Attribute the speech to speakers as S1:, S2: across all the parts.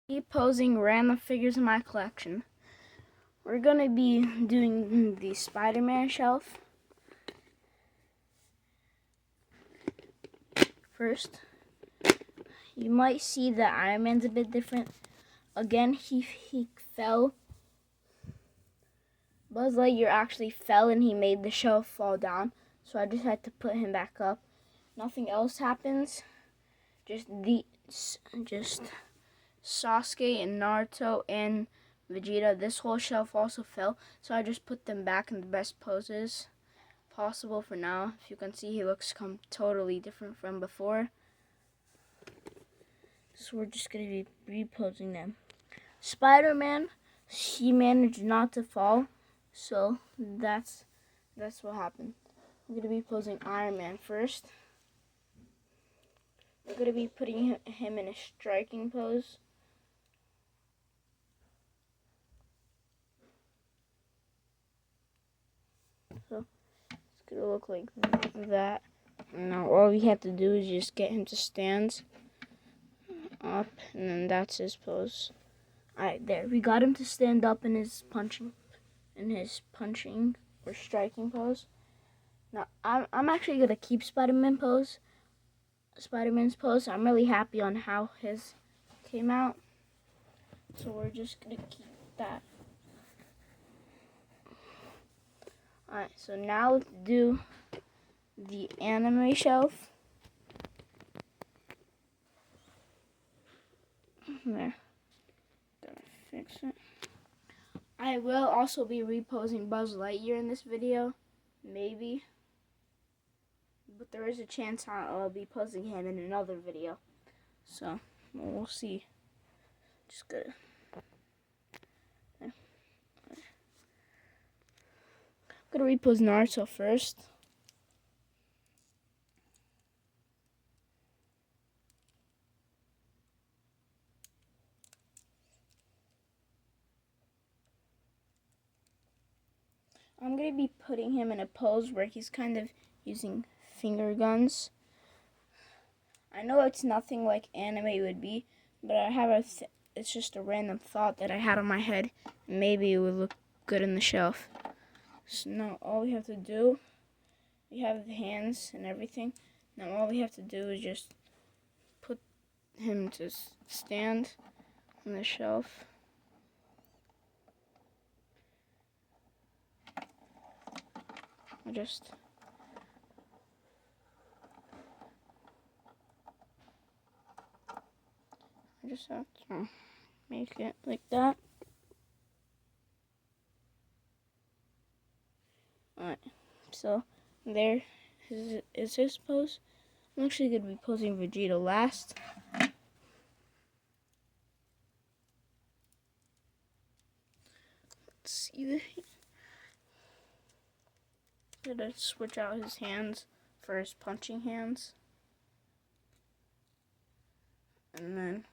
S1: Reposing random figures in my collection. We're going to be doing the Spider-Man shelf. First, you might see that Iron Man's a bit different. Again, he fell. Buzz Lightyear actually fell and he made the shelf fall down. So I just had to put him back up. Nothing else happens. Just Sasuke and Naruto and Vegeta. This whole shelf also fell, so I just put them back in the best poses possible for now. If you can see, he looks totally different from before. So we're just going to be reposing them. Spider-Man, he managed not to fall, so that's what happened. I'm going to be posing Iron Man first. We're going to be putting him in a striking pose. So it's going to look like that. Now all we have to do is just get him to stand up, and then that's his pose. Alright, there. We got him to stand up in his punching or striking pose. Now I'm actually going to keep Spider-Man's pose. I'm really happy on how his came out. So we're just going to keep that. Alright, so now let's do the anime shelf. There. Gotta fix it. I will also be reposing Buzz Lightyear in this video. Maybe. But there is a chance I'll be posting him in another video. So, we'll see. Just gotta... I'm gonna repose Naruto first. I'm going to be putting him in a pose where he's kind of using finger guns. I know it's nothing like anime would be, but I have it's just a random thought that I had on my head. Maybe it would look good in the shelf. So now all we have to do, we have the hands and everything. Now all we have to do is just put him to stand on the shelf. I just have to make it like that. Alright, so there is his pose. I'm actually going to be posing Vegeta last. Let's see. I'm going to switch out his hands for his punching hands. And then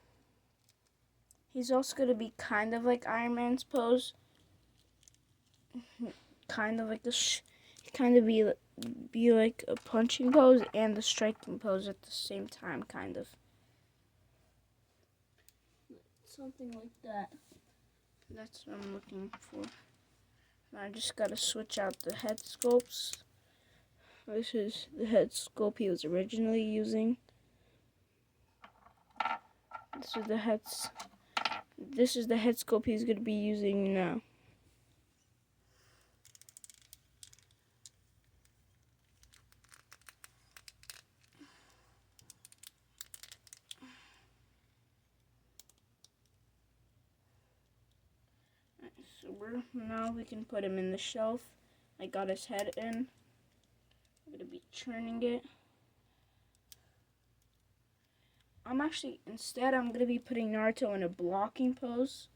S1: he's also going to be kind of like Iron Man's pose. Kind of like this. Kind of be like a punching pose and the striking pose at the same time, kind of. Something like that. That's what I'm looking for. I just gotta switch out the head sculpts. This is the head sculpt he was originally using. This is the head sculpt he's gonna be using now. So now we can put him in the shelf. I got his head in. I'm gonna be churning it. Instead I'm gonna be putting Naruto in a blocking pose.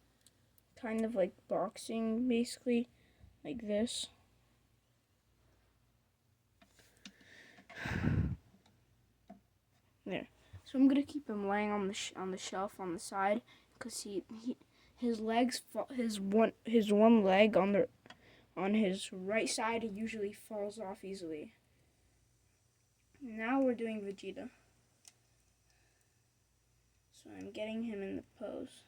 S1: Kind of like boxing, basically. Like this. There. So I'm gonna keep him laying on the shelf on the side, because his one leg on his right side usually falls off easily. Now we're doing Vegeta. So I'm getting him in the pose.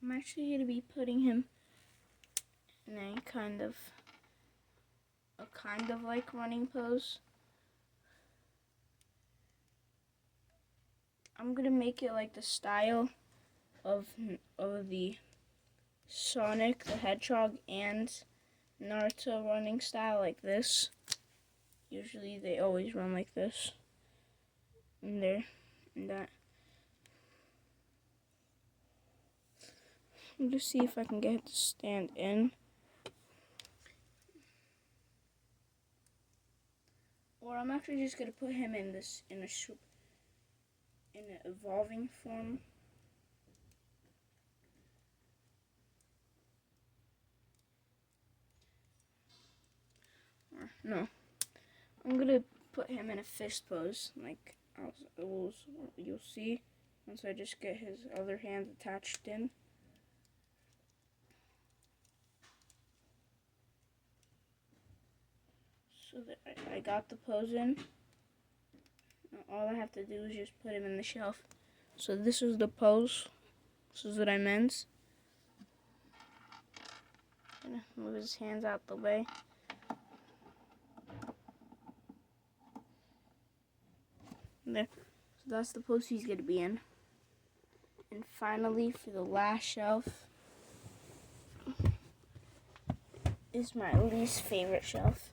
S1: I'm actually going to be putting him in a kind of like running pose. I'm going to make it like the style of the Sonic the Hedgehog and Naruto running style, like this. Usually they always run like this. And there, and that. I'll just see if I can get it to stand in. Or I'm actually just gonna put him in an evolving form. Or no, I'm gonna put him in a fist pose, like you'll see once I just get his other hand attached in. So that I got the pose in. Now all I have to do is just put him in the shelf. So this is the pose. This is what I meant. Gonna move his hands out the way. There. So that's the pose he's gonna be in. And finally, for the last shelf, is my least favorite shelf.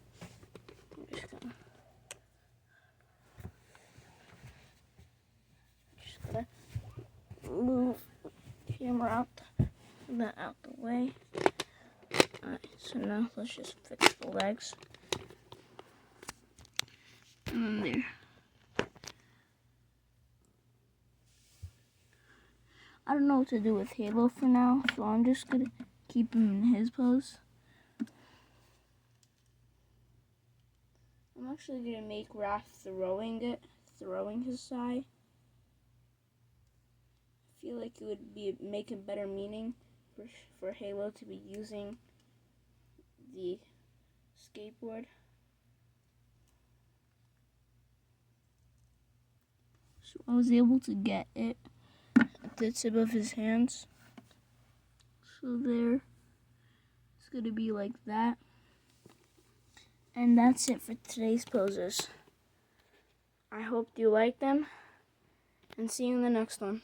S1: I'm just gonna move the camera out the way. Alright, so now let's just fix the legs. And then there. I don't know what to do with Halo for now, so I'm just gonna keep him in his pose. I'm actually gonna make Raph throwing his sai. I feel like it would make a better meaning for Halo to be using the skateboard. So I was able to get it at the tip of his hands. So there, it's gonna be like that. And that's it for today's poses. I hope you like them, and see you in the next one.